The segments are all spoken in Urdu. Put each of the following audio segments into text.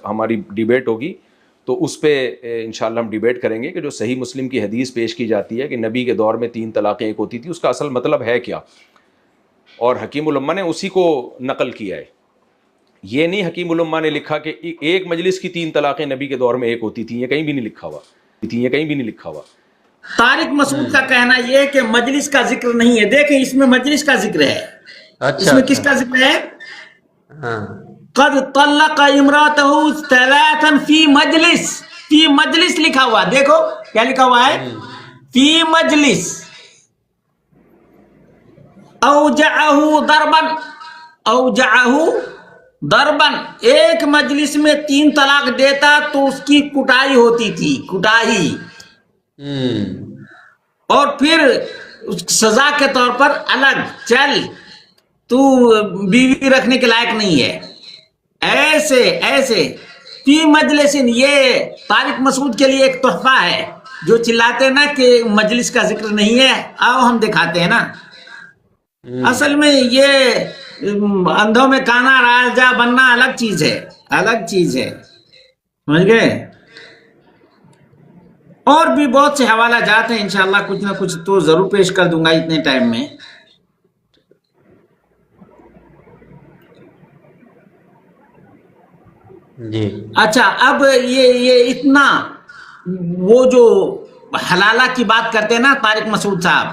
ہماری ڈیبیٹ ہوگی تو اس پہ انشاءاللہ ہم ڈیبیٹ کریں گے کہ جو صحیح مسلم کی حدیث پیش کی جاتی ہے کہ نبی کے دور میں 3 طلاقیں ایک ہوتی تھی، اس کا اصل مطلب ہے کیا، اور حکیم الامہ نے اسی کو نقل کیا ہے. یہ نہیں حکیم الامہ نے لکھا کہ ایک مجلس کی 3 طلاقیں نبی کے دور میں ایک ہوتی تھیں، یہ کہیں بھی نہیں لکھا ہوا، یہ کہیں بھی نہیں لکھا ہوا. طارق مسعود کا کہنا یہ ہے کہ مجلس کا ذکر نہیں ہے. دیکھیں اس میں مجلس کا ذکر ہے. اس میں کس کا ذکر ہے؟ قد طلق امرأته ثلاثا فی مجلس. فی مجلس لکھا ہوا، دیکھو کیا لکھا ہوا ہے، فی مجلس. اوجعہ ضربا، اوجعہ ضربا، ایک مجلس میں 3 طلاق دیتا تو اس کی کٹائی ہوتی تھی، کٹائی. اور پھر سزا کے طور پر الگ چل، تو بیوی رکھنے کے لائق نہیں ہے. ایسے فی مجلس. یہ طارق مسعود کے لیے ایک تحفہ ہے. جو چلاتے نا کہ مجلس کا ذکر نہیں ہے، آؤ ہم دکھاتے ہیں نا. اصل میں یہ اندھوں میں کانا راجا بننا الگ چیز ہے، الگ چیز ہے، سمجھ گئے. اور بھی بہت سے حوالہ جات ہیں، انشاءاللہ کچھ نہ کچھ تو ضرور پیش کر دوں گا اتنے ٹائم میں. جی اچھا، اب یہ اتنا وہ جو حلالہ کی بات کرتے ہیں نا طارق مسعود صاحب،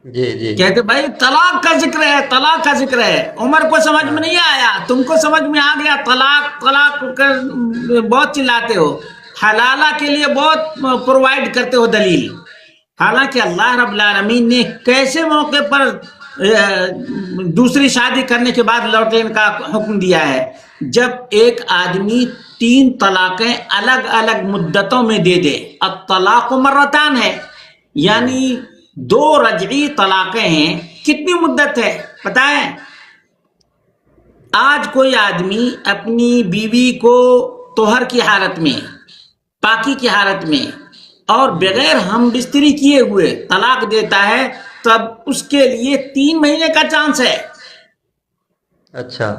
جی کہتے بھائی طلاق کا ذکر ہے، طلاق کا ذکر ہے. عمر کو سمجھ میں نہیں آیا، تم کو سمجھ میں آ گیا. طلاق بہت چلاتے ہو، حلالہ کے لیے بہت پرووائڈ کرتے ہو دلیل. حالانکہ اللہ رب العالمین نے کیسے موقع پر دوسری شادی کرنے کے بعد لوٹنے کا حکم دیا ہے؟ جب ایک آدمی 3 طلاقیں الگ الگ مدتوں میں دے دے. الطلاق مرتان ہے، یعنی 2 رجعی طلاقیں ہیں. کتنی مدت ہے پتہ ہے؟ آج کوئی آدمی اپنی بیوی کو طہر کی حالت میں، پاکی کی حالت میں اور بغیر ہم بستری کیے ہوئے طلاق دیتا ہے، تب اس کے لیے 3 مہینے کا چانس ہے. اچھا،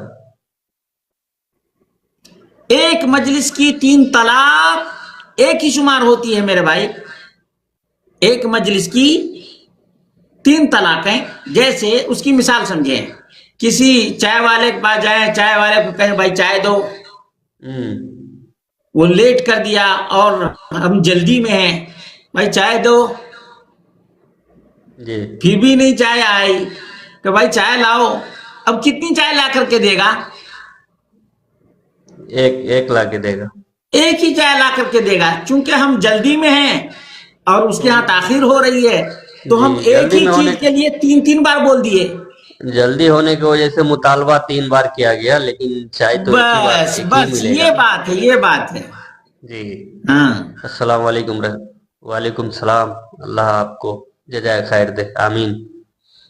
ایک مجلس کی 3 طلاق ایک ہی شمار ہوتی ہے میرے بھائی. ایک مجلس کی 3 طلاقیں. جیسے اس کی مثال سمجھیں، کسی چائے والے کے پاس جائیں، چائے والے کو کہیں بھائی چائے دو، وہ لیٹ کر دیا اور ہم جلدی میں ہیں، بھائی چائے دو. جی پھر بھی نہیں چائے آئی کہ بھائی چائے لاؤ. اب کتنی چائے لا کر کے دے گا؟ ایک لا کے دے گا، ایک ہی چائے لا کر کے دے گا. چونکہ ہم جلدی میں ہیں اور اس کے ہاں تاخیر ہو رہی ہے، تو ہم ایک ہی چیز کے لیے 3 بار بول دیے. جلدی ہونے کی وجہ سے مطالبہ 3 بار کیا گیا، لیکن چائے تو بس یہ بات ہے، یہ بات ہے. جی ہاں، السلام علیکم. وعلیکم السلام. اللہ آپ کو جزائے خیر دے، آمین.